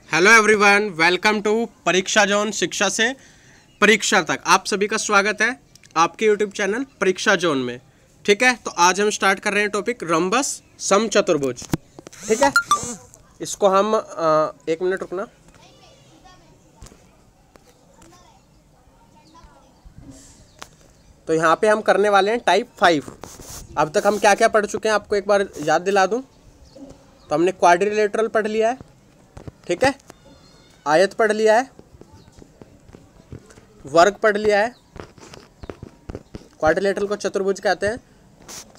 Hello everyone, welcome to परीक्षा zone. शिक्षा से परीक्षा तक आप सभी का स्वागत है आपके यूट्यूब चैनल परीक्षा जोन में। ठीक है, तो आज हम स्टार्ट कर रहे हैं टॉपिक रंबस समचतुर्भुज। ठीक है, इसको हम एक मिनट रुकना। तो यहाँ पे हम करने वाले हैं टाइप 5। अब तक हम क्या क्या पढ़ चुके हैं आपको एक बार याद दिला दूं। तो हमने क्वाड्रिलेटरल पढ़ लिया है, ठीक है, आयत पढ़ लिया है, वर्ग पढ़ लिया है, क्वाड्रिलेटरल को चतुर्भुज कहते हैं,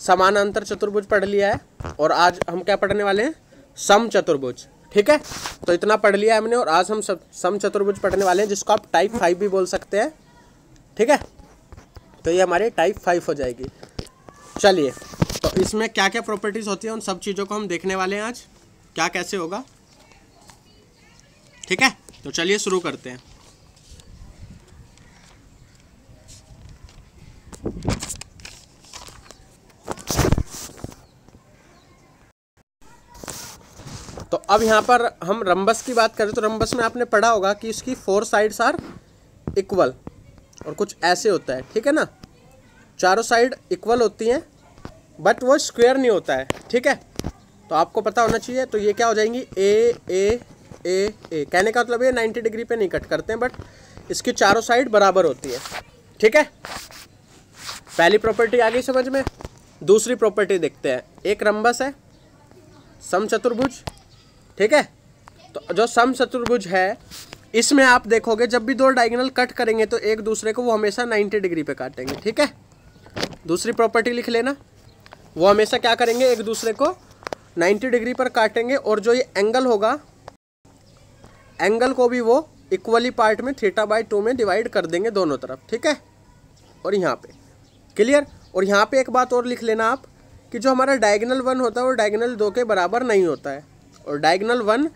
समानांतर चतुर्भुज पढ़ लिया है, और आज हम क्या पढ़ने वाले हैं, समचतुर्भुज। ठीक है, तो इतना पढ़ लिया है हमने, और आज हम समचतुर्भुज पढ़ने वाले हैं, जिसको आप टाइप 5 भी बोल सकते हैं। ठीक है, तो ये हमारे टाइप 5 हो जाएगी। चलिए, तो इसमें क्या क्या प्रॉपर्टीज होती है उन सब चीज़ों को हम देखने वाले हैं आज, क्या कैसे होगा। ठीक है, तो चलिए शुरू करते हैं। तो अब यहाँ पर हम रंबस की बात करें तो रंबस में आपने पढ़ा होगा कि इसकी 4 साइड्स आर इक्वल, और कुछ ऐसे होता है। ठीक है ना, चारों साइड इक्वल होती हैं बट वो स्क्वायर नहीं होता है। ठीक है, तो आपको पता होना चाहिए। तो ये क्या हो जाएंगी, ए ए ए ए। कहने का मतलब ये 90 डिग्री पे नहीं कट करते हैं, बट इसकी चारों साइड बराबर होती है। ठीक है, पहली प्रॉपर्टी आ गई समझ में। दूसरी प्रॉपर्टी देखते हैं। एक रंबस है समचतुर्भुज। ठीक है, तो जो समचतुर्भुज है इसमें आप देखोगे जब भी दो डायगोनल कट करेंगे तो एक दूसरे को वो हमेशा 90 डिग्री पे काटेंगे। ठीक है, दूसरी प्रॉपर्टी लिख लेना। वो हमेशा क्या करेंगे, एक दूसरे को 90 डिग्री पर काटेंगे, और जो ये एंगल होगा, एंगल को भी वो इक्वली पार्ट में θ/2 में डिवाइड कर देंगे दोनों तरफ। ठीक है, और यहाँ पे क्लियर। और यहाँ पे एक बात और लिख लेना आप कि जो हमारा डायगोनल 1 होता है वो डायगोनल 2 के बराबर नहीं होता है, और डायगोनल 1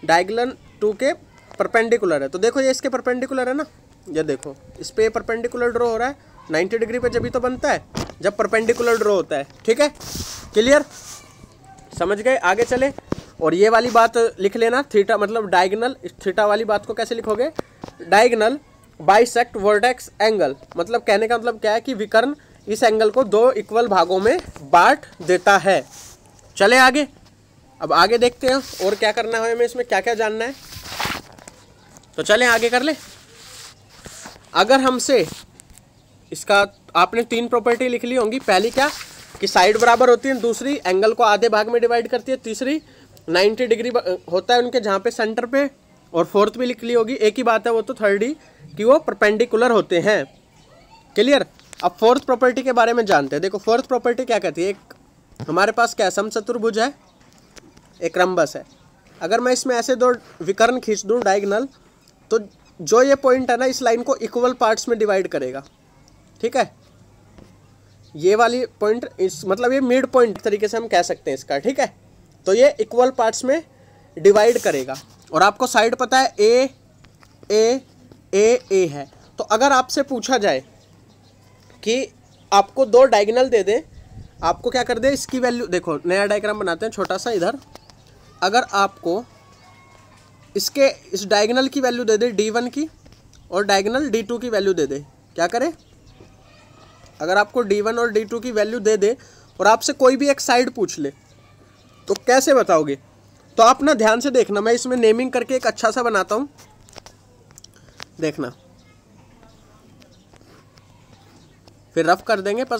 डायगोनल 2 के परपेंडिकुलर है। तो देखो ये इसके परपेंडिकुलर है ना, ये देखो इस पे परपेंडिकुलर ड्रॉ हो रहा है 90 डिग्री पे, जब ही तो बनता है जब परपेंडिकुलर ड्रॉ होता है। ठीक है, क्लियर, समझ गए। आगे चले, और ये वाली बात लिख लेना, थीटा मतलब डायगोनल। थीटा वाली बात को कैसे लिखोगे, डायगोनल बाइसेक्ट वर्टेक्स एंगल। मतलब कहने का मतलब क्या है कि विकर्ण इस एंगल को 2 इक्वल भागों में बांट देता है। चले आगे, अब आगे देखते हैं और क्या करना है हमें, इसमें क्या क्या जानना है। तो चलें आगे कर ले। अगर हमसे इसका आपने 3 प्रॉपर्टी लिख ली होंगी। पहली क्या कि साइड बराबर होती है, दूसरी एंगल को आधे भाग में डिवाइड करती है, तीसरी 90 डिग्री होता है उनके जहाँ पे सेंटर पे, और फोर्थ भी लिख ली होगी। एक ही बात है वो तो, थर्ड ही कि वो परपेंडिकुलर होते हैं। क्लियर। अब फोर्थ प्रॉपर्टी के बारे में जानते हैं। देखो फोर्थ प्रॉपर्टी क्या कहती है, एक हमारे पास क्या समचतुर्भुज है, एक रंबस है। अगर मैं इसमें ऐसे 2 विकर्ण खींच दूँ डायगोनल, तो जो ये पॉइंट है ना इस लाइन को इक्वल पार्ट्स में डिवाइड करेगा। ठीक है, ये वाली पॉइंट इस मतलब ये मिड पॉइंट तरीके से हम कह सकते हैं इसका। ठीक है, तो ये इक्वल पार्ट्स में डिवाइड करेगा, और आपको साइड पता है ए ए ए ए है। तो अगर आपसे पूछा जाए कि आपको 2 डायगोनल दे दें, आपको क्या कर दे, इसकी वैल्यू देखो, नया डायग्राम बनाते हैं छोटा सा इधर। अगर आपको इसके इस डायगोनल की वैल्यू दे दे D1 की, और डायगोनल D2 की वैल्यू दे दे, क्या करे, अगर आपको D1 और D2 की वैल्यू दे दे और आपसे कोई भी एक साइड पूछ ले, तो कैसे बताओगे। तो आप ना ध्यान से देखना, मैं इसमें नेमिंग करके एक अच्छा सा बनाता हूँ, देखना, फिर रफ कर देंगे, पर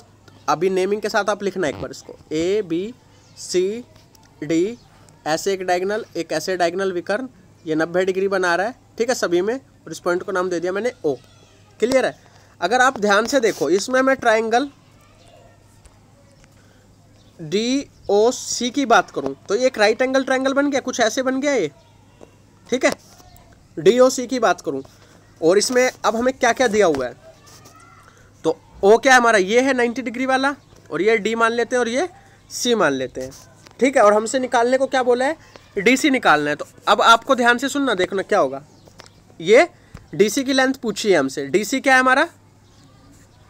अभी नेमिंग के साथ आप लिखना एक बार इसको। ABCD, ऐसे एक डायगोनल, एक ऐसे डायगोनल विकर्ण, ये 90 डिग्री बना रहा है। ठीक है, सभी में, और इस पॉइंट को नाम दे दिया मैंने O। क्लियर है। अगर आप ध्यान से देखो, इसमें मैं ट्रायंगल DOC की बात करूं तो ये एक राइट एंगल ट्रायंगल बन गया, कुछ ऐसे बन गया ये। ठीक है, DOC की बात करूं, और इसमें अब हमें क्या क्या दिया हुआ है, तो O क्या है हमारा, ये है 90 डिग्री वाला, और ये D मान लेते हैं, और ये C मान लेते हैं। ठीक है, और हमसे निकालने को क्या बोला है, DC निकालना है। तो अब आपको ध्यान से सुनना, देखना क्या होगा। ये DC की लेंथ पूछी है हमसे, DC क्या है हमारा,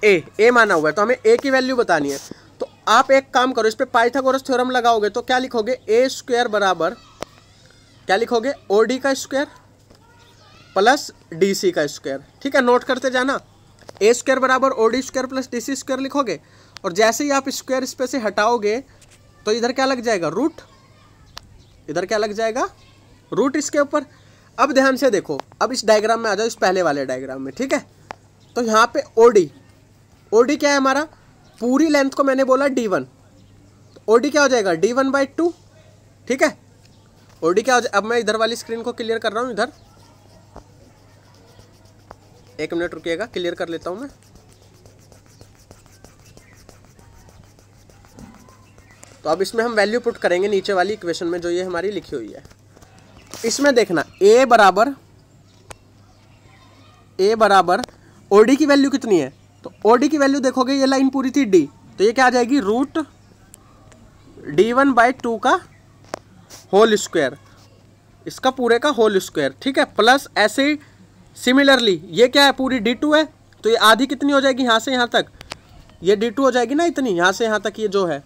A माना हुआ है, तो हमें A की वैल्यू बतानी है। तो आप एक काम करो, इस पे पाइथागोरस थ्योरम लगाओगे तो क्या लिखोगे, A² बराबर क्या लिखोगे, OD का स्क्वायर प्लस DC का स्क्वायर। ठीक है, नोट करते जाना। A स्क्वायर बराबर OD square plus DC square लिखोगे, और जैसे ही आप स्क्वायर इस पे से हटाओगे तो इधर क्या लग जाएगा, रूट। इधर क्या लग जाएगा, रूट इसके ऊपर। अब ध्यान से देखो, अब इस डायग्राम में आ जाओ, इस पहले वाले डायग्राम में। ठीक है, तो यहाँ पे OD क्या है हमारा, पूरी लेंथ को मैंने बोला D1, तो OD क्या हो जाएगा, D1/2। ठीक है, OD क्या हो जाएगा। अब मैं इधर वाली स्क्रीन को क्लियर कर रहा हूँ, इधर 1 मिनट रुकिएगा, क्लियर कर लेता हूँ मैं। तो अब इसमें हम वैल्यू पुट करेंगे नीचे वाली इक्वेशन में जो ये हमारी लिखी हुई है। इसमें देखना A बराबर OD की वैल्यू कितनी है, तो OD की वैल्यू देखोगे, ये लाइन पूरी थी D, तो ये क्या आ जाएगी, रूट D1/2 का होल स्क्वायर, इसका पूरे का होल स्क्वायर। ठीक है, प्लस ऐसे ही सिमिलरली ये क्या है, पूरी D2 है, तो ये आधी कितनी हो जाएगी, यहाँ से यहाँ तक ये D2 हो जाएगी ना, इतनी यहाँ से यहाँ तक ये जो है,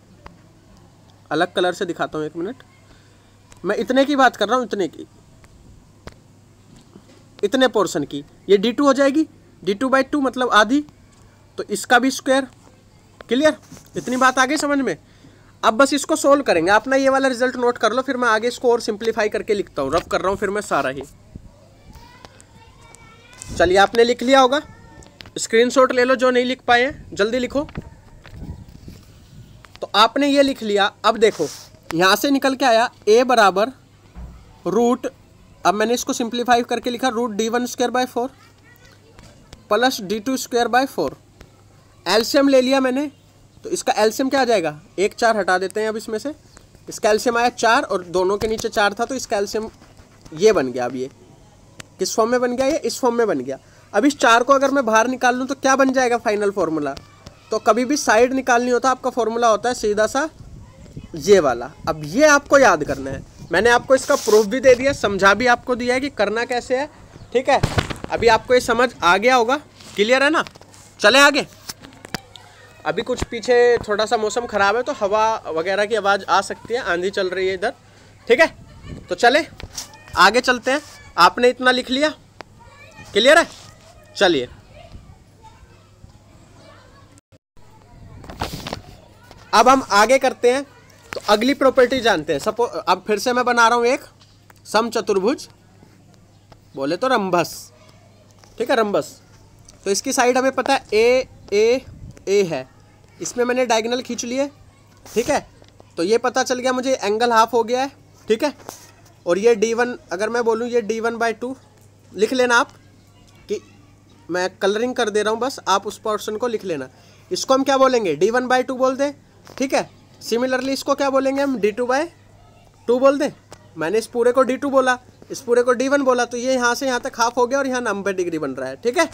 अलग कलर से दिखाता हूँ, 1 मिनट, मैं इतने की बात कर रहा हूँ, इतने की, इतने पोर्शन की, ये D2 हो जाएगी, D2/2 मतलब आधी, तो इसका भी स्क्वायर। क्लियर, इतनी बात आ गई समझ में। अब बस इसको सोल्व करेंगे, अपना ये वाला रिजल्ट नोट कर लो, फिर मैं आगे इसको और सिंप्लीफाई करके लिखता हूँ, रफ कर रहा हूँ फिर मैं सारा ही। चलिए, आपने लिख लिया होगा, स्क्रीनशॉट ले लो जो नहीं लिख पाए हैं, जल्दी लिखो। तो आपने ये लिख लिया। अब देखो यहाँ से निकल के आया A बराबर रूट, अब मैंने इसको सिंप्लीफाई करके लिखा, root D1²/4 plus D2²/4। LCM ले लिया मैंने, तो इसका एलसीएम क्या आ जाएगा, 1 4 हटा देते हैं अब इसमें से, इसका एलसीएम आया 4 और दोनों के नीचे 4 था, तो इसका एलसीएम ये बन गया। अब ये किस फॉर्म में बन गया, ये इस फॉर्म में बन गया। अब इस 4 को अगर मैं बाहर निकाल लूँ तो क्या बन जाएगा फाइनल फॉर्मूला, तो कभी भी साइड निकालनी होता आपका फॉर्मूला होता है सीधा सा ये वाला। अब ये आपको याद करना है, मैंने आपको इसका प्रूफ भी दे दिया, समझा भी आपको दिया है कि करना कैसे है। ठीक है, अभी आपको ये समझ आ गया होगा, क्लियर है ना। चले आगे, अभी कुछ पीछे थोड़ा सा मौसम ख़राब है तो हवा वगैरह की आवाज़ आ सकती है, आंधी चल रही है इधर। ठीक है, तो चले आगे चलते हैं। आपने इतना लिख लिया, क्लियर है। चलिए अब हम आगे करते हैं, तो अगली प्रॉपर्टी जानते हैं। सपोज अब फिर से मैं बना रहा हूं एक समचतुर्भुज, बोले तो रंबस। ठीक है, रंबस। तो इसकी साइड हमें पता है ए है, इसमें मैंने डायगोनल खींच लिए। ठीक है, तो ये पता चल गया मुझे, एंगल हाफ हो गया है। ठीक है, और ये D1, अगर मैं बोलूँ ये D1/2 लिख लेना आप, कि मैं कलरिंग कर दे रहा हूँ, बस आप उस पोर्शन को लिख लेना। इसको हम क्या बोलेंगे, D1/2 बोल दें। ठीक है, सिमिलरली इसको क्या बोलेंगे हम, D2/2 बोल दें। मैंने इस पूरे को D2 बोला, इस पूरे को D1 बोला, तो ये यहाँ से यहाँ तक हाफ हो गया और यहाँ 90 डिग्री बन रहा है। ठीक है,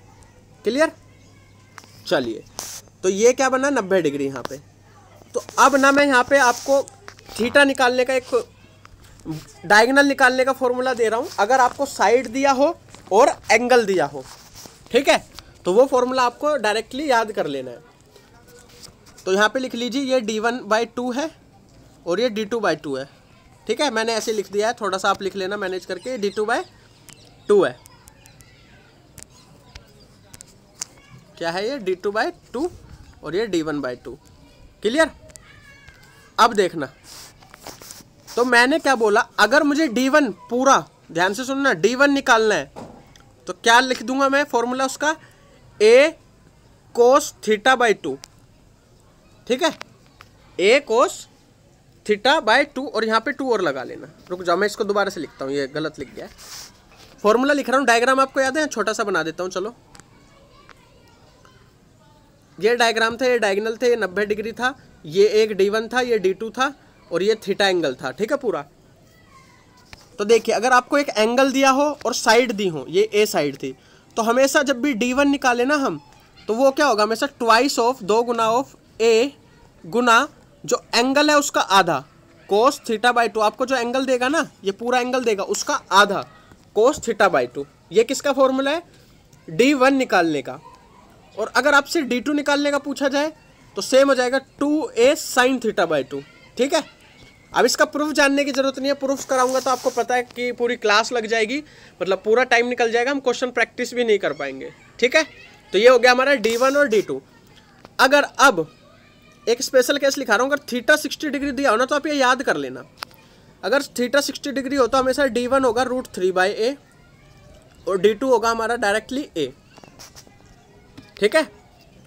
क्लियर। चलिए, तो ये क्या बना, 90 डिग्री यहाँ पे। तो अब ना मैं यहाँ पे आपको थीटा निकालने का, एक डायगोनल निकालने का फॉर्मूला दे रहा हूँ। अगर आपको साइड दिया हो और एंगल दिया हो, ठीक है, तो वो फॉर्मूला आपको डायरेक्टली याद कर लेना है। तो यहाँ पे लिख लीजिए, ये D1/2 है और ये D2/2 है। ठीक है, मैंने ऐसे लिख दिया है, थोड़ा सा आप लिख लेना मैनेज करके, D2/2 है। क्या है ये, D2/2 और ये D1/2। क्लियर। अब देखना, तो मैंने क्या बोला, अगर मुझे D1 पूरा, ध्यान से सुनना, D1 निकालना है तो क्या लिख दूंगा मैं फॉर्मूला उसका, A cos θ/2। ठीक है, A cos θ/2, और यहाँ पे 2 और लगा लेना। रुक जाओ, मैं इसको दोबारा से लिखता हूँ, ये गलत लिख गया है। फॉर्मूला लिख रहा हूँ, डायग्राम आपको याद है, छोटा सा बना देता हूँ। चलो, ये डायग्राम था, ये डायगोनल थे, ये 90 डिग्री था, ये एक D1 था, ये D2 था, और ये थीटा एंगल था। ठीक है पूरा। तो देखिए, अगर आपको एक एंगल दिया हो और साइड दी हो, ये A साइड थी, तो हमेशा जब भी D1 निकाले ना हम, तो वो क्या होगा, हमेशा twice of, 2 Guna of A गुना जो एंगल है उसका आधा, cos θ/2। आपको जो एंगल देगा ना, ये पूरा एंगल देगा, उसका आधा cos θ/2। ये किसका फॉर्मूला है, D1 निकालने का। और अगर आपसे D2 निकालने का पूछा जाए तो सेम हो जाएगा, 2A sin θ/2। ठीक है, अब इसका प्रूफ जानने की जरूरत नहीं है, प्रूफ कराऊंगा तो आपको पता है कि पूरी क्लास लग जाएगी, मतलब पूरा टाइम निकल जाएगा, हम क्वेश्चन प्रैक्टिस भी नहीं कर पाएंगे। ठीक है, तो ये हो गया हमारा D1 और D2। अगर अब एक स्पेशल केस लिखा रहा हूँ, अगर थीटा 60 डिग्री दिया हो ना तो आप ये याद कर लेना, अगर थीटा 60 डिग्री हो तो हमेशा D1 होगा √3/a और D2 होगा हमारा डायरेक्टली a। ठीक है,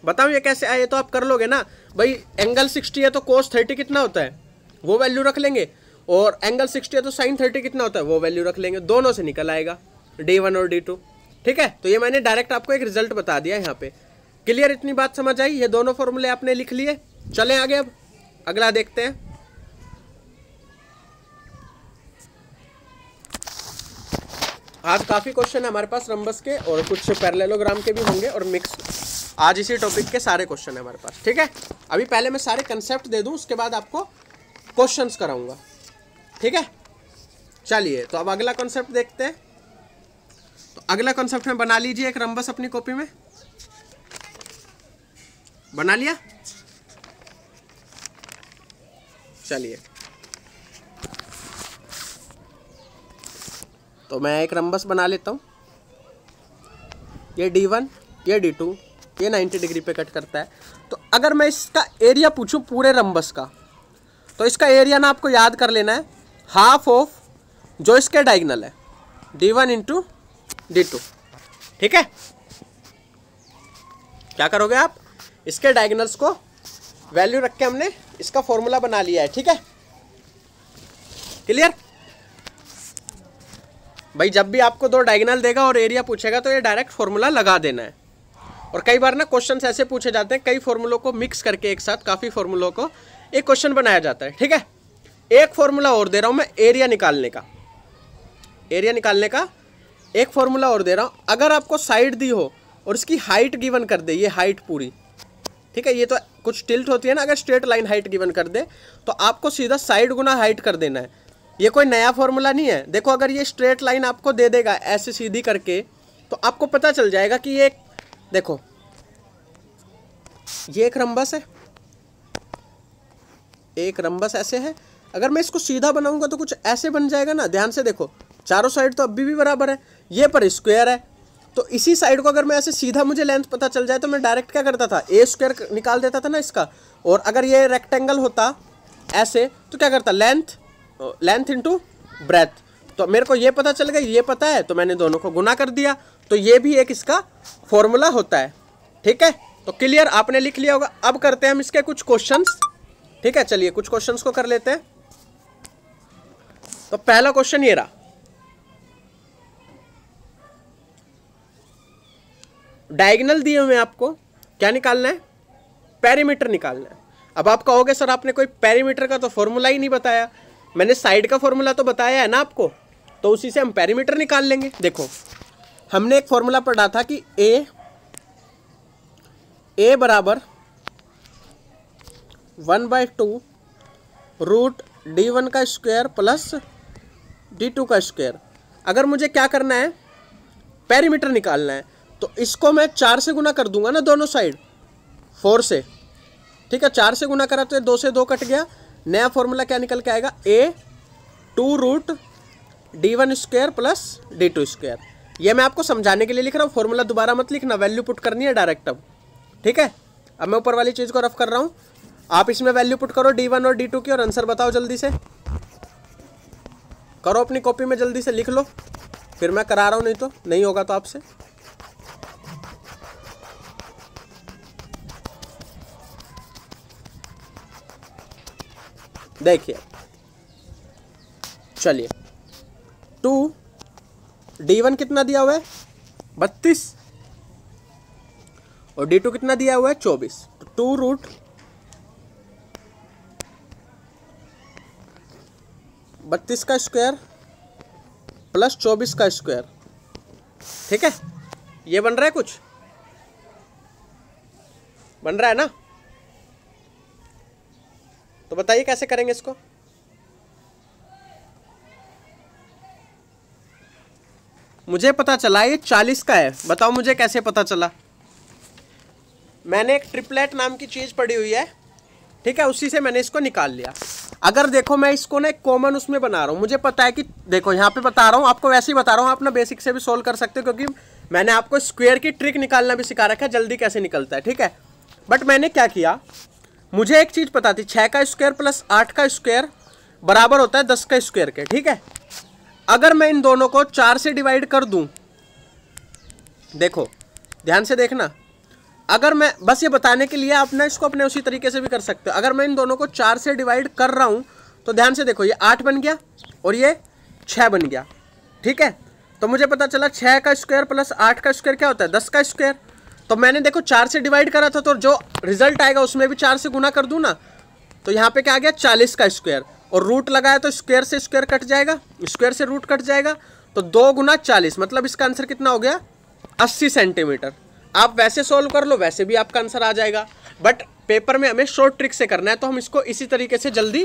बताओ ये कैसे आए, तो आप कर लोगे ना भाई। एंगल 60 है तो cos 30 कितना होता है वो वैल्यू रख लेंगे, और एंगल 60 है तो sin 30 कितना होता है वो वैल्यू रख लेंगे, दोनों से निकल आएगा D1 और D2। ठीक है, तो ये मैंने डायरेक्ट आपको एक रिजल्ट बता दिया यहाँ पे। क्लियर, इतनी बात समझ आई? ये दोनों फॉर्मूले आपने लिख लिए। चलें आगे, अब अगला देखते हैं। आज काफ़ी क्वेश्चन है हमारे पास रंबस के, और कुछ पैरेललोग्राम के भी होंगे, और मिक्स आज इसी टॉपिक के सारे क्वेश्चन है हमारे पास। ठीक है, अभी पहले मैं सारे कंसेप्ट दे दूं, उसके बाद आपको क्वेश्चंस कराऊंगा। ठीक है, चलिए तो अब अगला कॉन्सेप्ट देखते हैं। तो अगला कॉन्सेप्ट में बना लीजिए एक रंबस अपनी कॉपी में। बना लिया? चलिए, तो मैं एक रंबस बना लेता हूँ। ये D1, ये D2, ये 90 डिग्री पे कट करता है। तो अगर मैं इसका एरिया पूछूं पूरे रंबस का, तो इसका एरिया ना आपको याद कर लेना है हाफ ऑफ जो इसके डायगोनल है, D1 इंटू D2। ठीक है, क्या करोगे आप, इसके डायगोनल्स को वैल्यू रख के हमने इसका फॉर्मूला बना लिया है। ठीक है, क्लियर भाई? जब भी आपको दो डायगोनल देगा और एरिया पूछेगा तो ये डायरेक्ट फॉर्मूला लगा देना है। और कई बार ना क्वेश्चंस ऐसे पूछे जाते हैं, कई फॉर्मूलों को मिक्स करके एक साथ, काफ़ी फॉर्मूलों को एक क्वेश्चन बनाया जाता है। ठीक है, एक फॉर्मूला और दे रहा हूँ मैं एरिया निकालने का, एरिया निकालने का एक फॉर्मूला और दे रहा हूँ। अगर आपको साइड दी हो और इसकी हाइट गिवन कर दे, ये हाइट पूरी, ठीक है, ये तो कुछ टिल्ट होती है ना, अगर स्ट्रेट लाइन हाइट गिवन कर दे तो आपको सीधा साइड गुना हाइट कर देना है। ये कोई नया फॉर्मूला नहीं है। देखो, अगर ये स्ट्रेट लाइन आपको दे देगा ऐसे सीधी करके, तो आपको पता चल जाएगा कि ये, देखो ये एक रंबस है, एक रंबस ऐसे है। अगर मैं इसको सीधा बनाऊंगा तो कुछ ऐसे बन जाएगा ना। ध्यान से देखो, चारों साइड तो अभी भी बराबर है, ये पर स्क्वायर है। तो इसी साइड को अगर मैं ऐसे सीधा, मुझे लेंथ पता चल जाए तो मैं डायरेक्ट क्या करता था, a² निकाल देता था ना इसका। और अगर ये रेक्टेंगल होता ऐसे तो क्या करता, लेंथ इंटू ब्रेथ। तो मेरे को ये पता चल गया, ये पता है, तो मैंने दोनों को गुना कर दिया। तो ये भी एक इसका फॉर्मूला होता है। ठीक है, तो क्लियर, आपने लिख लिया होगा। अब करते हैं हम इसके कुछ क्वेश्चंस। ठीक है, चलिए कुछ क्वेश्चंस को कर लेते हैं। तो पहला क्वेश्चन ये रहा, डायगोनल दिए हुए आपको क्या निकालना है, पेरीमीटर निकालना है। अब आप कहोगे सर आपने कोई पेरीमीटर का तो फॉर्मूला ही नहीं बताया। मैंने साइड का फॉर्मूला तो बताया है ना आपको, तो उसी से हम पेरीमीटर निकाल लेंगे। देखो, हमने एक फॉर्मूला पढ़ा था कि a बराबर 1/2 रूट D1 का स्क्वायर प्लस D2 का स्क्वायर। अगर मुझे क्या करना है, पेरीमीटर निकालना है, तो इसको मैं 4 से गुना कर दूंगा ना दोनों साइड, 4 से। ठीक है, 4 से गुना करा तो 2 से 2 कट गया। नया फॉर्मूला क्या निकल के आएगा, a 2 root D1 square plus D2 square. ये मैं आपको समझाने के लिए लिख रहा हूँ, फॉर्मूला दोबारा मत लिखना, वैल्यू पुट करनी है डायरेक्ट अब। ठीक है, अब मैं ऊपर वाली चीज़ को रफ कर रहा हूँ, आप इसमें वैल्यू पुट करो D1 और D2 की, और आंसर बताओ जल्दी से। करो अपनी कॉपी में, जल्दी से लिख लो, फिर मैं करा रहा हूँ, नहीं तो नहीं होगा तो आपसे। देखिए, चलिए 2 D1 कितना दिया हुआ है 32 और D2 कितना दिया हुआ है 24। तो 2 रूट 32 का स्क्वायर प्लस 24 का स्क्वायर। ठीक है, ये बन रहा है, कुछ बन रहा है ना। तो बताइए कैसे करेंगे इसको। मुझे पता चला ये 40 का है, बताओ मुझे कैसे पता चला। मैंने एक ट्रिपलेट नाम की चीज़ पढ़ी हुई है, ठीक है, उसी से मैंने इसको निकाल लिया। अगर देखो मैं इसको ना एक कॉमन उसमें बना रहा हूँ, मुझे पता है कि देखो यहाँ पे बता रहा हूँ आपको, वैसे ही बता रहा हूँ, आप ना बेसिक से भी सोल्व कर सकते हो, क्योंकि मैंने आपको स्क्वायर की ट्रिक निकालना भी सिखा रखा है, जल्दी कैसे निकलता है, ठीक है। बट मैंने क्या किया, मुझे एक चीज़ पता थी, 6 का स्क्वायर प्लस 8 का स्क्वायर बराबर होता है 10 का स्क्वायर के, ठीक है। अगर मैं इन दोनों को 4 से डिवाइड कर दूं, देखो ध्यान से देखना, अगर मैं बस ये बताने के लिए आप ना इसको अपने उसी तरीके से भी कर सकते हो। अगर मैं इन दोनों को 4 से डिवाइड कर रहा हूं तो ध्यान से देखो, ये 8 बन गया और ये 6 बन गया, ठीक है। तो मुझे पता चला 6 का स्क्वायर प्लस 8 का स्क्वायर क्या होता है, 10 का स्क्वायर। तो मैंने देखो 4 से डिवाइड करा था, तो जो रिजल्ट आएगा उसमें भी 4 से गुना कर दूं ना, तो यहाँ पे क्या आ गया 40 का स्क्वायर, और रूट लगाया तो स्क्वायर से स्क्वायर कट जाएगा, स्क्वायर से रूट कट जाएगा, तो 2 गुना 40, मतलब इसका आंसर कितना हो गया 80 सेंटीमीटर। आप वैसे सोल्व कर लो, वैसे भी आपका आंसर आ जाएगा, बट पेपर में हमें शॉर्ट ट्रिक से करना है, तो हम इसको इसी तरीके से जल्दी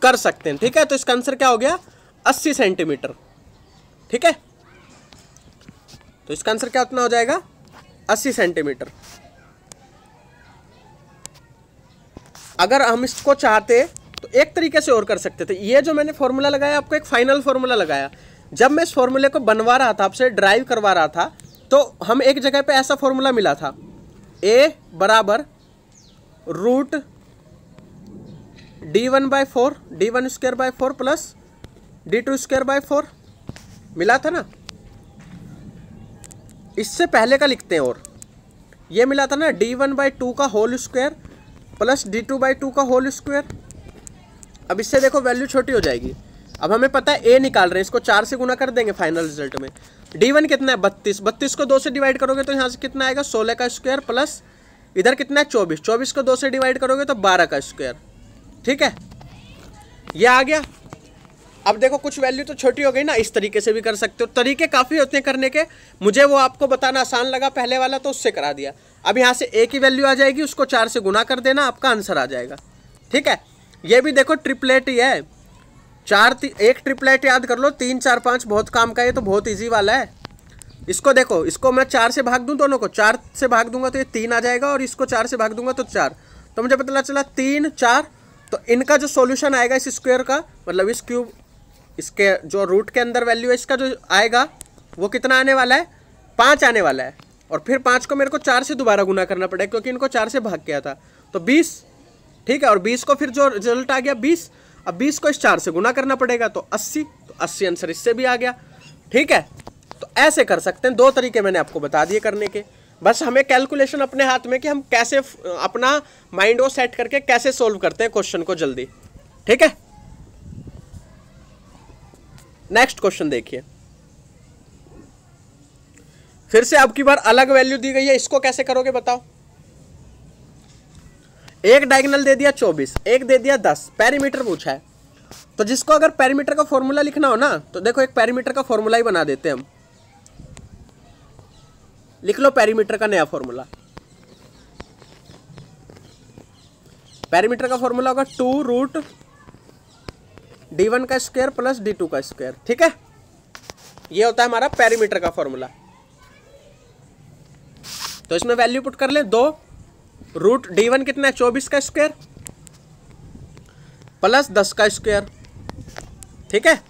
कर सकते हैं, ठीक है। तो इसका आंसर क्या हो गया 80 सेंटीमीटर, ठीक है। तो इसका आंसर क्या उतना हो जाएगा 80 सेंटीमीटर। अगर हम इसको चाहते तो एक तरीके से और कर सकते थे। ये जो मैंने फॉर्मूला लगाया, आपको एक फाइनल फॉर्मूला लगाया, जब मैं इस फॉर्मूले को बनवा रहा था, आपसे ड्राइव करवा रहा था, तो हम एक जगह पे ऐसा फॉर्मूला मिला था, a बराबर root d1/4 d1 square by 4 plus d2 square by 4 मिला था ना। इससे पहले का लिखते हैं, और ये मिला था ना d1/2 का होल स्क्वायर प्लस d2/2 का होल स्क्वायर। अब इससे देखो वैल्यू छोटी हो जाएगी। अब हमें पता है a निकाल रहे हैं, इसको 4 से गुना कर देंगे फाइनल रिजल्ट में। d1 कितना है 32, 32 को 2 से डिवाइड करोगे तो यहाँ से कितना आएगा 16 का स्क्वायर, प्लस इधर कितना है 24, 24 को 2 से डिवाइड करोगे तो 12 का स्क्वायर, ठीक है। ये आ गया। अब देखो कुछ वैल्यू तो छोटी हो गई ना, इस तरीके से भी कर सकते हो, तरीके काफ़ी होते हैं करने के। मुझे वो आपको बताना आसान लगा पहले वाला, तो उससे करा दिया। अब यहाँ से a की वैल्यू आ जाएगी, उसको 4 से गुना कर देना, आपका आंसर आ जाएगा, ठीक है। ये भी देखो ट्रिपलेट ही है, एक ट्रिपलेट याद कर लो, 3 4 5 बहुत काम का है, तो बहुत ईजी वाला है। इसको देखो, इसको मैं 4 से भाग दूं, दोनों को 4 से भाग दूंगा तो ये 3 आ जाएगा, और इसको 4 से भाग दूंगा तो 4, तो मुझे पता चला 3 4। तो इनका जो सॉल्यूशन आएगा इस स्क्वायर का, मतलब इस क्यूब, इसके जो रूट के अंदर वैल्यू है इसका जो आएगा वो कितना आने वाला है 5 आने वाला है। और फिर 5 को मेरे को 4 से दोबारा गुना करना पड़ेगा, क्योंकि इनको 4 से भाग किया था, तो 20, ठीक है। और 20 को फिर जो रिजल्ट आ गया 20, अब 20 को इस 4 से गुना करना पड़ेगा, तो 80, तो 80 आंसर इससे भी आ गया, ठीक है। तो ऐसे कर सकते हैं, 2 तरीके मैंने आपको बता दिए करने के। बस हमें कैलकुलेशन अपने हाथ में कि हम कैसे अपना माइंड को सेट करके कैसे सोल्व करते हैं क्वेश्चन को जल्दी, ठीक है। नेक्स्ट क्वेश्चन देखिए, फिर से अब की बार अलग वैल्यू दी गई है, इसको कैसे करोगे बताओ। एक डायगोनल दे दिया 24, एक दे दिया 10, पेरीमीटर पूछा है। तो जिसको अगर पेरीमीटर का फॉर्मूला लिखना हो ना, तो देखो एक पेरीमीटर का फॉर्मूला ही बना देते हैं हम। लिख लो पेरीमीटर का नया फॉर्मूला। पेरीमीटर का फॉर्मूला होगा 2 रूट d1 का स्क्वायर प्लस d2 का स्क्वायर, ठीक है। ये होता है हमारा पेरीमीटर का फॉर्मूला। तो इसमें वैल्यू पुट कर ले, 2 रूट d1 कितना है 24 का स्क्वायर प्लस 10 का स्क्वायर, ठीक है।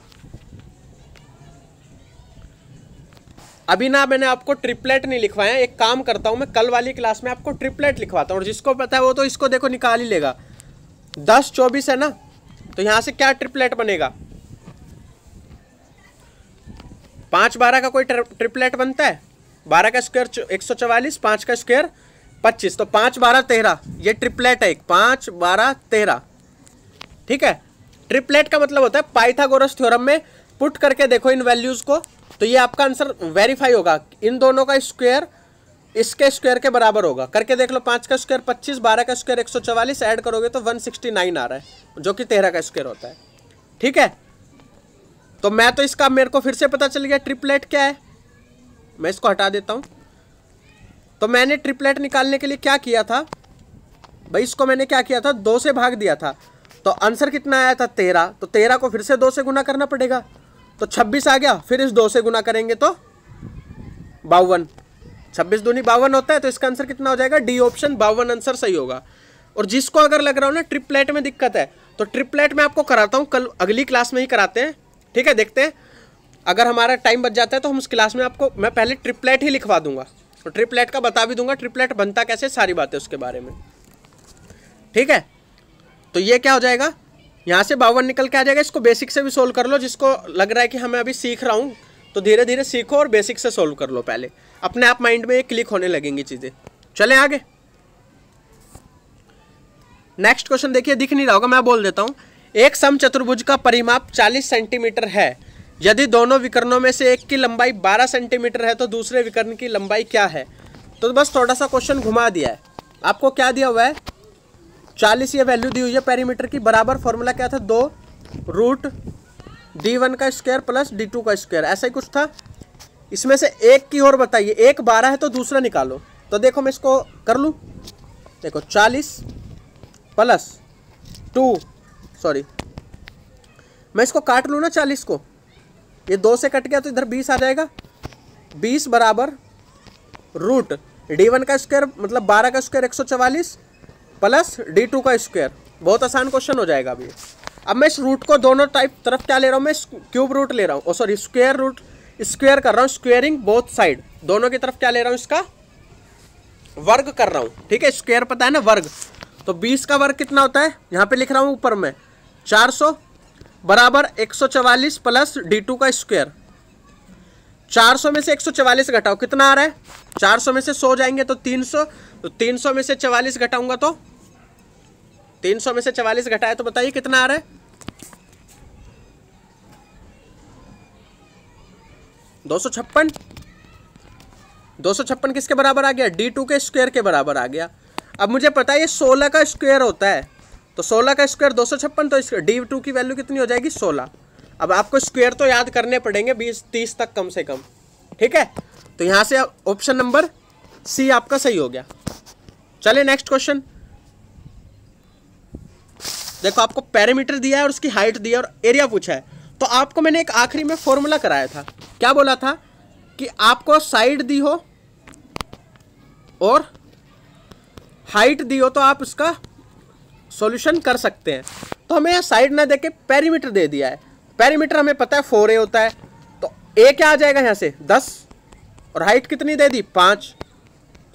अभी ना मैंने आपको ट्रिपलेट नहीं लिखवाया, एक काम करता हूं मैं, कल वाली क्लास में आपको ट्रिपलेट लिखवाता हूं, और जिसको पता है वो तो इसको देखो निकाल ही लेगा। 10 24 है ना, तो यहां से क्या ट्रिपलेट बनेगा, 5 12 का कोई ट्रिपलेट बनता है, 12 का स्क्वायर 144, 5 का स्क्वायर 25, तो 5 12 13, ये ट्रिपलेट है, 5 12 13, ठीक है। ट्रिपलेट का मतलब होता है पाइथागोरस थ्योरम में पुट करके देखो इन वैल्यूज को, तो ये आपका आंसर वेरीफाई होगा। इन दोनों का स्क्वायर इसके स्क्वायर के बराबर होगा, करके देख लो। 5 का स्क्वायर 25, 12 का स्क्वायर 144, ऐड करोगे तो 169 आ रहा है, जो कि 13 का स्क्वायर होता है, ठीक है। तो मैं तो इसका मेरे को फिर से पता चल गया ट्रिपलेट क्या है, मैं इसको हटा देता हूं। तो मैंने ट्रिपलेट निकालने के लिए क्या किया था भाई, इसको मैंने क्या किया था 2 से भाग दिया था, तो आंसर कितना आया था 13, तो 13 को फिर से 2 से गुना करना पड़ेगा, तो 26 आ गया, फिर इस 2 से गुना करेंगे तो 52, 26 दूनी 52 होता है, तो इसका आंसर कितना हो जाएगा डी ऑप्शन 52 आंसर सही होगा। और जिसको अगर लग रहा हो ना ट्रिपलेट में दिक्कत है, तो ट्रिपलेट मैं आपको कराता हूँ, कल अगली क्लास में ही कराते हैं, ठीक है। देखते हैं अगर हमारा टाइम बच जाता है तो हम उस क्लास में आपको मैं पहले ट्रिपलेट ही लिखवा दूंगा, तो ट्रिपलेट का बता भी दूंगा, ट्रिपलेट बनता कैसे, सारी बातें उसके बारे में, ठीक है। तो ये क्या हो जाएगा, यहाँ से 52 निकल के आ जाएगा। इसको बेसिक से भी सोल्व कर लो, जिसको लग रहा है कि हमें अभी सीख रहा हूँ तो धीरे धीरे सीखो और बेसिक से सोल्व कर लो, पहले अपने आप माइंड में ये क्लिक होने लगेंगी चीज़ें। चलें आगे। नेक्स्ट क्वेश्चन देखिए, दिख नहीं रहा होगा, मैं बोल देता हूँ। एक समचतुर्भुज का परिमाप 40 सेंटीमीटर है। यदि दोनों विकर्णों में से एक की लंबाई 12 सेंटीमीटर है तो दूसरे विकर्ण की लंबाई क्या है। तो बस थोड़ा सा क्वेश्चन घुमा दिया है। आपको क्या दिया हुआ है, 40 ये वैल्यू दी हुई है पेरीमीटर की, बराबर फॉर्मूला क्या था, 2√d1 का स्क्वायर प्लस d2 का स्क्वायर, ऐसा ही कुछ था। इसमें से एक की और बताइए, एक 12 है तो दूसरा निकालो। तो देखो मैं इसको कर लूँ, देखो 40 प्लस 2, सॉरी मैं इसको काट लूँ ना 40 को, ये 2 से कट गया तो इधर 20 आ जाएगा। 20 बराबर √d1 का स्क्वायर मतलब 12 का स्क्वायर 144 प्लस d2 का स्क्वायर। बहुत आसान क्वेश्चन हो जाएगा अभी। अब मैं इस रूट को दोनों तरफ क्या ले रहा हूँ, मैं क्यूब रूट ले रहा हूँ, सॉरी स्क्वायर रूट, स्क्वायर कर रहा हूँ, स्क्वेयरिंग बोथ साइड, दोनों की तरफ क्या ले रहा हूँ, इसका वर्ग कर रहा हूँ, ठीक है। स्क्वायर पता है ना, वर्ग। तो 20 का वर्ग कितना होता है, यहाँ पे लिख रहा हूँ ऊपर में 400 बराबर 144 प्लस d2 का स्क्वायर। 400 में से 144 घटाओ, कितना आ रहा है, 400 में से 100 जाएंगे तो 300, तो 300 में से 44 घटाऊंगा तो 300 में से 44 घटाए तो बताइए कितना आ रहा है, 256। 256 किसके बराबर आ गया, d2 के स्क्वायर के बराबर आ गया। अब मुझे पता है ये 16 का स्क्वायर होता है, तो 16 का स्क्वायर 256, तो इसका d2 की वैल्यू कितनी हो जाएगी, 16। अब आपको स्क्वायर तो याद करने पड़ेंगे 20-30 तक कम से कम, ठीक है। तो यहां से ऑप्शन नंबर सी आपका सही हो गया। चलिए नेक्स्ट क्वेश्चन देखो, आपको पेरीमीटर दिया है और उसकी हाइट दी है और एरिया पूछा है। तो आपको मैंने एक आखिरी में फॉर्मूला कराया था, क्या बोला था कि आपको साइड दी हो और हाइट दी हो तो आप उसका सॉल्यूशन कर सकते हैं। तो हमें यहाँ साइड ना देके पेरीमीटर दे दिया है। पेरीमीटर हमें पता है 4a होता है, तो a क्या आ जाएगा यहाँ से 10 और हाइट कितनी दे दी 5,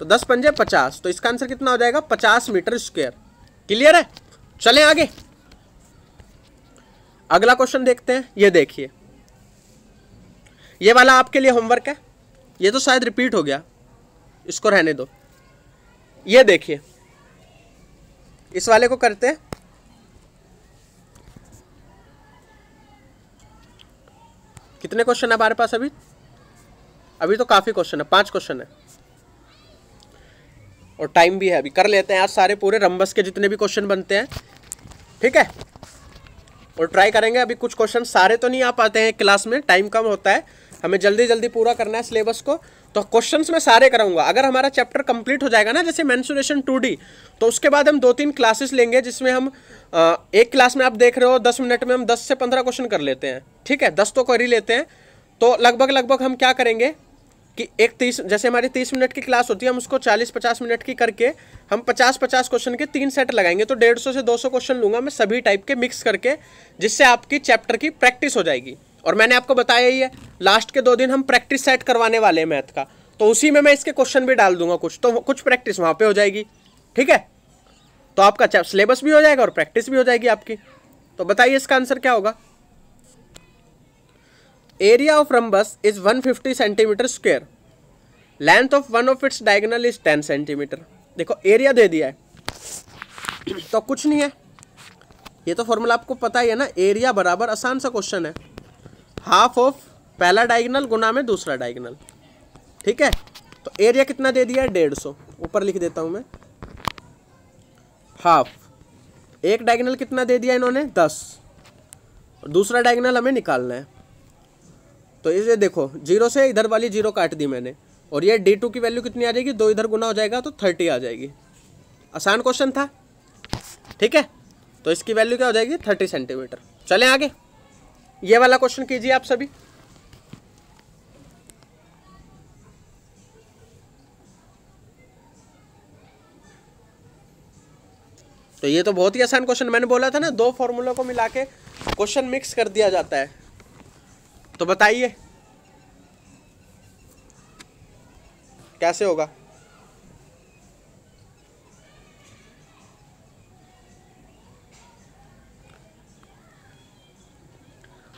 तो 10 पंजे 50, तो इसका आंसर कितना हो जाएगा 50 मीटर स्क्वायर। क्लियर है। चलें आगे, अगला क्वेश्चन देखते हैं। ये देखिए, ये वाला आपके लिए होमवर्क है, ये तो शायद रिपीट हो गया, इसको रहने दो। ये देखिए, इस वाले को करते हैं। कितने क्वेश्चन है हमारे पास अभी, अभी तो काफी क्वेश्चन है, 5 क्वेश्चन है और टाइम भी है, अभी कर लेते हैं आज सारे पूरे रंबस के जितने भी क्वेश्चन बनते हैं, ठीक है। और ट्राई करेंगे, अभी कुछ क्वेश्चन सारे तो नहीं आ पाते हैं क्लास में, टाइम कम होता है, हमें जल्दी जल्दी पूरा करना है सिलेबस को, तो क्वेश्चंस मैं सारे कराऊंगा। अगर हमारा चैप्टर कंप्लीट हो जाएगा ना, जैसे मेंसुरेशन 2D, तो उसके बाद हम 2-3 क्लासेस लेंगे, जिसमें हम एक क्लास में आप देख रहे हो 10 मिनट में हम 10 से 15 क्वेश्चन कर लेते हैं, ठीक है, 10 तो कर ही लेते हैं। तो लगभग हम क्या करेंगे कि एक 30, जैसे हमारी 30 मिनट की क्लास होती है, हम उसको 40-50 मिनट की करके हम 50-50 क्वेश्चन के 3 सेट लगाएंगे, तो 150 से 200 क्वेश्चन लूंगा मैं सभी टाइप के मिक्स करके, जिससे आपकी चैप्टर की प्रैक्टिस हो जाएगी। और मैंने आपको बताया ही है, लास्ट के 2 दिन हम प्रैक्टिस सेट करवाने वाले हैं मैथ का, तो उसी में मैं इसके क्वेश्चन भी डाल दूंगा कुछ, तो कुछ प्रैक्टिस वहां पे हो जाएगी, ठीक है। तो आपका सिलेबस भी हो जाएगा और प्रैक्टिस भी हो जाएगी आपकी। तो बताइए इसका आंसर क्या होगा। Area of rhombus is 150 centimetre square, length of one of its diagonal is 10 centimetre. देखो एरिया दे दिया है तो कुछ नहीं है, ये तो फॉर्मूला आपको पता ही है ना, एरिया बराबर, आसान सा क्वेश्चन है, हाफ ऑफ पहला डायगोनल गुना में दूसरा डायगोनल, ठीक है। तो एरिया कितना दे दिया है 150, ऊपर लिख देता हूं मैं, हाफ, एक डायगोनल कितना दे दिया इन्होंने 10, और दूसरा डायगोनल हमें निकालना है। तो इसे देखो, 0 से इधर वाली 0 काट दी मैंने, और ये d2 की वैल्यू कितनी आ जाएगी, 2 इधर गुना हो जाएगा तो 30 आ जाएगी। आसान क्वेश्चन था, ठीक है। तो इसकी वैल्यू क्या हो जाएगी 30 सेंटीमीटर। चलें आगे, ये वाला क्वेश्चन कीजिए आप सभी। तो ये तो बहुत ही आसान क्वेश्चन, मैंने बोला था ना 2 फॉर्मूलों को मिला के क्वेश्चन मिक्स कर दिया जाता है। तो बताइए कैसे होगा।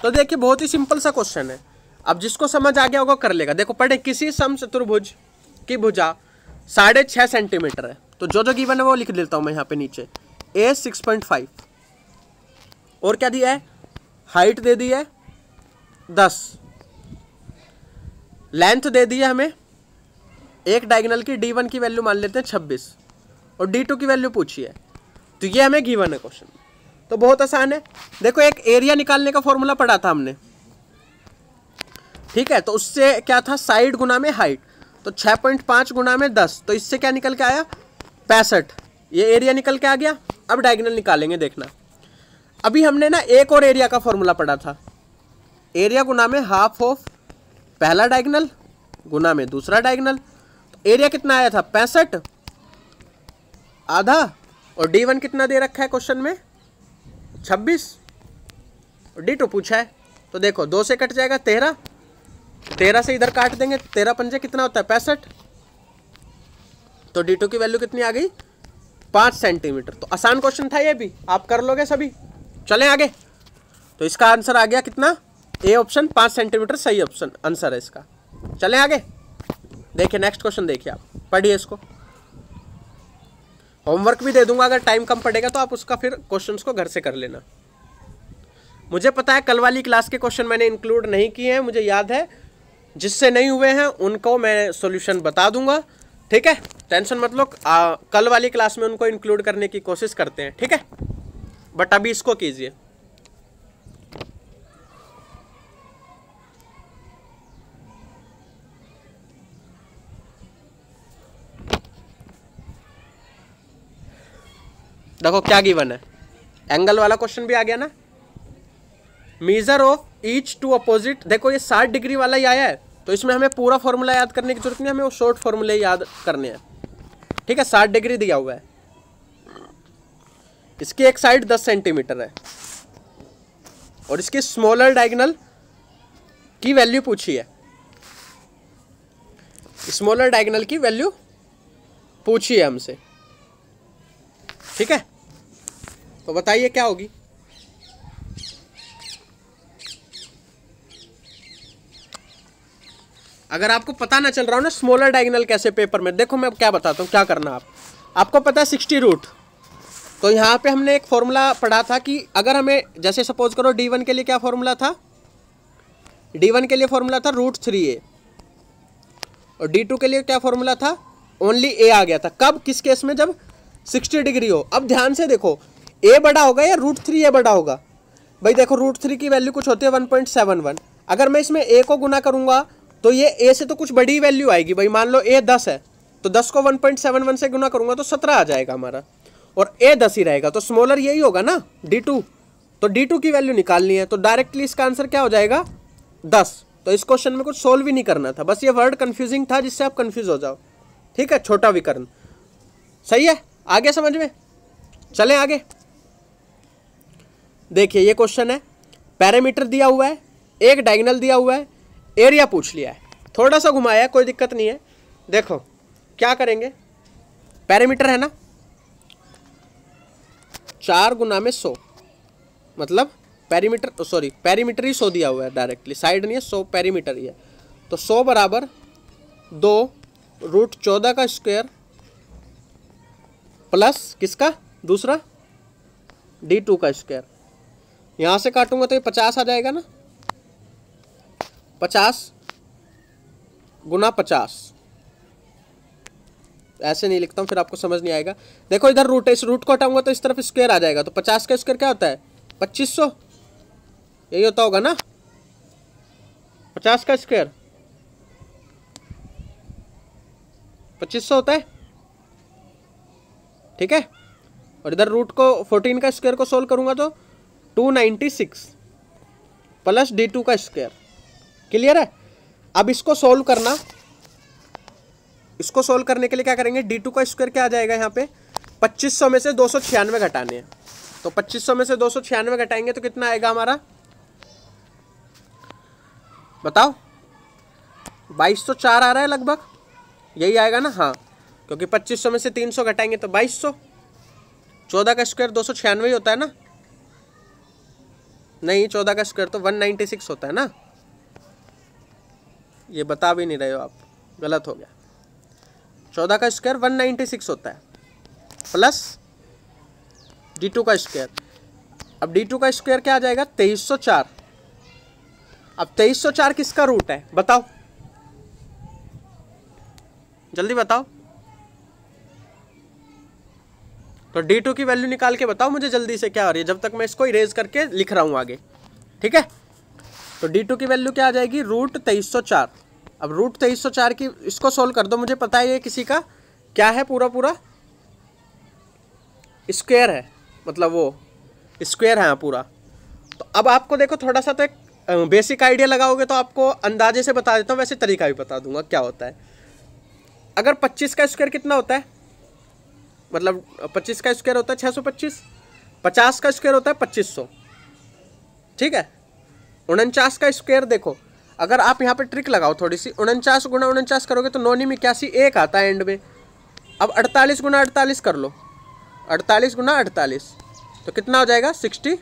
तो देखिए बहुत ही सिंपल सा क्वेश्चन है, अब जिसको समझ आ गया होगा कर लेगा। देखो पढ़े, किसी समचतुर्भुज की भुजा 6.5 सेंटीमीटर है, तो जो जो गिवन है वो लिख देता हूं मैं यहाँ पे नीचे। ए 6.5 और क्या दिया है, हाइट दे दी है 10, लेंथ दे दी है हमें एक डायगोनल की, D1 की वैल्यू मान लेते हैं 26 और D2 की वैल्यू पूछी है। तो ये हमें गिवन है क्वेश्चन, तो बहुत आसान है। देखो एक एरिया निकालने का फॉर्मूला पढ़ा था हमने, ठीक है, तो उससे क्या था, साइड गुना में हाइट, तो 6.5 गुना में 10, तो इससे क्या निकल के आया 65, ये एरिया निकल के आ गया। अब डायगोनल निकालेंगे, देखना। अभी हमने ना एक और एरिया का फॉर्मूला पढ़ा था, एरिया गुना में हाफ ऑफ पहला डायगोनल गुना में दूसरा डायगोनल, तो एरिया कितना आया था 65 आधा, और D1 कितना दे रखा है क्वेश्चन में 26, और D2 पूछा है। तो देखो 2 से कट जाएगा 13, 13 से इधर काट देंगे, 13 पंजे कितना होता है 65, तो D2 की वैल्यू कितनी आ गई 5 सेंटीमीटर। तो आसान क्वेश्चन था ये भी, आप कर लोगे सभी। चलें आगे, तो इसका आंसर आ गया कितना, ए ऑप्शन 5 सेंटीमीटर सही ऑप्शन आंसर है इसका। चलें आगे, देखिए नेक्स्ट क्वेश्चन देखिए, आप पढ़िए इसको, होमवर्क भी दे दूंगा, अगर टाइम कम पड़ेगा तो आप उसका फिर क्वेश्चंस को घर से कर लेना। मुझे पता है कल वाली क्लास के क्वेश्चन मैंने इंक्लूड नहीं किए हैं, मुझे याद है, जिससे नहीं हुए हैं उनको मैं सॉल्यूशन बता दूंगा, ठीक है, टेंशन मत लो, कल वाली क्लास में उनको इंक्लूड करने की कोशिश करते हैं, ठीक है। बट अभी इसको कीजिए। देखो क्या गिवन है, एंगल वाला क्वेश्चन भी आ गया ना, measure of each two opposite, देखो ये 60 डिग्री वाला ही आया है, तो इसमें हमें पूरा फॉर्मूला याद करने की जरूरत नहीं, हमें वो शॉर्ट फॉर्मूले याद करने हैं, ठीक है। 60 डिग्री दिया हुआ है, इसकी एक साइड 10 सेंटीमीटर है और इसकी स्मॉलर डायगोनल की वैल्यू पूछी है, स्मॉलर डायगोनल की वैल्यू पूछी है हमसे, ठीक है। तो बताइए क्या होगी। अगर आपको पता ना चल रहा हो ना स्मॉलर डायगोनल कैसे पेपर में, देखो मैं क्या बताता हूँ क्या करना। आपको पता है 60 रूट, तो यहाँ पे हमने एक फॉर्मूला पढ़ा था कि अगर हमें जैसे सपोज करो D1 के लिए क्या फॉर्मूला था, D1 के लिए फॉर्मूला था √3a, और D2 के लिए क्या फॉर्मूला था, ओनली a आ गया था। कब, किस केस में, जब 60 डिग्री हो। अब ध्यान से देखो, a बड़ा होगा या √3a बड़ा होगा। भाई देखो √3 की वैल्यू कुछ होती है 1.71, अगर मैं इसमें a को गुना करूंगा तो ये a से तो कुछ बड़ी वैल्यू आएगी। भाई मान लो a 10 है, तो 10 को 1.71 से गुना करूंगा तो 17 आ जाएगा हमारा, और a 10 ही रहेगा, तो स्मॉलर यही होगा ना D2, तो D2 की वैल्यू निकालनी है, तो डायरेक्टली इसका आंसर क्या हो जाएगा 10। तो इस क्वेश्चन में कुछ सोल्व ही नहीं करना था, बस ये वर्ड कंफ्यूजिंग था जिससे आप कंफ्यूज हो जाओ, ठीक है, छोटा विकर्ण, सही है। आगे समझ में, चलें आगे। देखिए ये क्वेश्चन है, पैरामीटर दिया हुआ है, एक डायगोनल दिया हुआ है, एरिया पूछ लिया है, थोड़ा सा घुमाया है, कोई दिक्कत नहीं है। देखो क्या करेंगे, पैरामीटर है ना 4 गुना में 100, मतलब पैरीमीटर, सॉरी पैरीमीटर ही 100 दिया हुआ है डायरेक्टली, साइड नहीं है, 100 पैरीमीटर ही है, तो 100 बराबर 2√14 का स्क्वायर प्लस किसका, दूसरा D2 का स्क्वायर। यहाँ से काटूंगा तो ये 50 आ जाएगा ना, 50 गुना 50, ऐसे नहीं लिखता हूँ फिर आपको समझ नहीं आएगा। देखो इधर रूट है, इस रूट को हटाऊंगा तो इस तरफ स्क्वायर आ जाएगा, तो 50 का स्क्वायर क्या होता है 2500, यही होता होगा ना, 50 का स्क्वायर 2500 होता है, ठीक है। और इधर रूट को 14 का स्क्वायर को सोल्व करूंगा तो 296 प्लस D2 का स्क्वायर, क्लियर है। अब इसको सोल्व करना, इसको सोल्व करने के लिए क्या करेंगे, D2 का स्क्वायर क्या आ जाएगा यहाँ पे 2500 में से 296 घटाने हैं। तो 2500 में से 296 घटाएंगे तो कितना आएगा हमारा, बताओ। 2204 आ रहा है लगभग, यही आएगा ना। हाँ, क्योंकि 2500 में से 300 घटाएंगे तो 2200। 14 का स्क्वायर 296 ही होता है ना। नहीं, 14 का स्क्वायर तो 196 होता है ना। ये बता भी नहीं रहे हो आप, गलत हो गया। 14 का स्क्वायर 196 होता है प्लस d2 का स्क्वायर। अब d2 का स्क्वायर क्या आ जाएगा, 2304। अब 2304 किसका रूट है बताओ, जल्दी बताओ। तो d2 की वैल्यू निकाल के बताओ मुझे जल्दी से क्या आ रही है, जब तक मैं इसको इरेज करके लिख रहा हूं आगे, ठीक है। तो d2 की वैल्यू क्या आ जाएगी, रूट 2304। अब रूट 2304 की इसको सोल्व कर दो, मुझे पता है ये किसी का क्या है, पूरा पूरा स्क्वायर है, मतलब वो स्क्वायर है पूरा। तो अब आपको देखो थोड़ा सा तो एक बेसिक आइडिया लगाओगे तो आपको अंदाजे से बता देता हूँ, वैसे तरीका भी बता दूंगा क्या होता है। अगर 25 का स्क्वायर कितना होता है, मतलब 25 का स्क्वायर होता है 625, 50 का स्क्वायर होता है 2500, ठीक है। 49 का स्क्वायर देखो, अगर आप यहाँ पे ट्रिक लगाओ थोड़ी सी, 49 गुना 49 करोगे तो 9 में 81 एक आता है एंड में। अब 48 गुना 48 कर लो, 48 गुना 48 तो कितना हो जाएगा 60,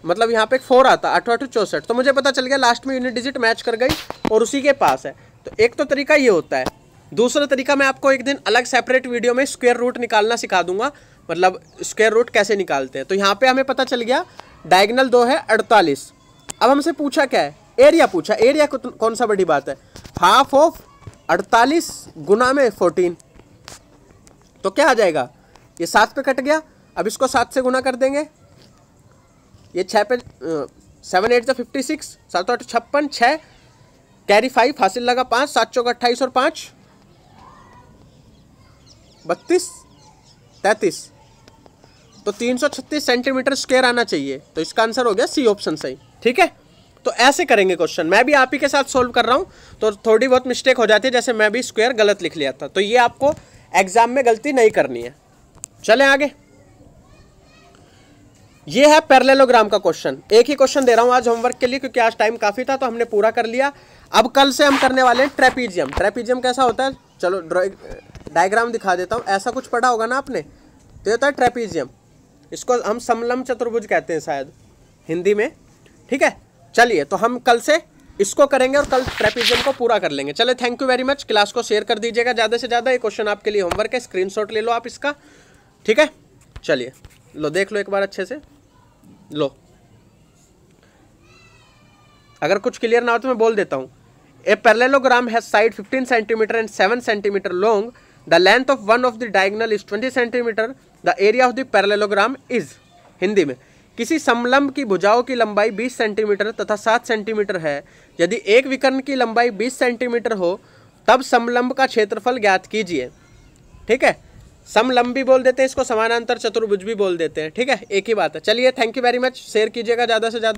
मतलब यहाँ पे एक 4 आता, 8 8 64। तो मुझे पता चल गया लास्ट में यूनिट डिजिट मैच कर गई और उसी के पास है। तो एक तो तरीका ये होता है। दूसरा तरीका मैं आपको एक दिन अलग सेपरेट वीडियो में स्क्वायर रूट निकालना सिखा दूंगा, मतलब स्क्वायर रूट कैसे निकालते हैं। तो यहाँ पे हमें पता चल गया डायगोनल 2 है 48। अब हमसे पूछा क्या है, एरिया पूछा। एरिया कौन सा बड़ी बात है, हाफ ऑफ 48 गुना में 14। तो क्या आ जाएगा, ये 7 पे कट गया। अब इसको 7 से गुना कर देंगे, ये 6 पे 7 8 56, 7 8 56, 6 कैरी 5 हासिल लगा 5, 7 चौक 28 और 5 32 33। तो 336 सेंटीमीटर स्क्वायर आना चाहिए। तो इसका आंसर हो गया सी ऑप्शन सही, ठीक है। तो ऐसे करेंगे क्वेश्चन, मैं भी आप ही के साथ सोल्व कर रहा हूं तो थोड़ी बहुत मिस्टेक हो जाती है, जैसे मैं भी स्क्वायर गलत लिख लिया था। तो ये आपको एग्जाम में गलती नहीं करनी है। चलें आगे, ये है पैरेललोग्राम का क्वेश्चन। एक ही क्वेश्चन दे रहा हूं आज होमवर्क के लिए, क्योंकि आज टाइम काफी था तो हमने पूरा कर लिया। अब कल से हम करने वाले हैं ट्रेपीजियम। ट्रेपीजियम कैसा होता है, चलो डायग्राम दिखा देता हूं। ऐसा कुछ पढ़ा होगा ना आपने, तो होता है ट्रेपीजियम। इसको हम समलंब चतुर्भुज कहते हैं शायद हिंदी में, ठीक है। चलिए, तो हम कल से इसको करेंगे और कल ट्रेपीजियम को पूरा कर लेंगे। चले, thank you very much. Class को शेयर कर दीजिएगा ज़्यादा से ज़्यादा। ये क्वेश्चन आपके लिए होमवर्क है, स्क्रीनशॉट ले लो आप इसका, ठीक है। चलिए, लो देख लो एक बार अच्छे से, लो। अगर कुछ क्लियर ना हो तो मैं बोल देता हूँ। A parallelogram has side 15 centimetre and 7 centimetre long. The length of one of the diagonal is 20 centimetre. The area of the parallelogram is, Hindi में, किसी समलंब की भुजाओं की लंबाई 20 सेंटीमीटर तथा 7 सेंटीमीटर है। यदि एक विकर्ण की लंबाई 20 सेंटीमीटर हो तब समलंब का क्षेत्रफल ज्ञात कीजिए, ठीक है। समलंब भी बोल देते हैं इसको, समानांतर चतुर्भुज भी बोल देते हैं, ठीक है, एक ही बात है। चलिए, thank you very much. Share कीजिएगा ज़्यादा से ज़्यादा।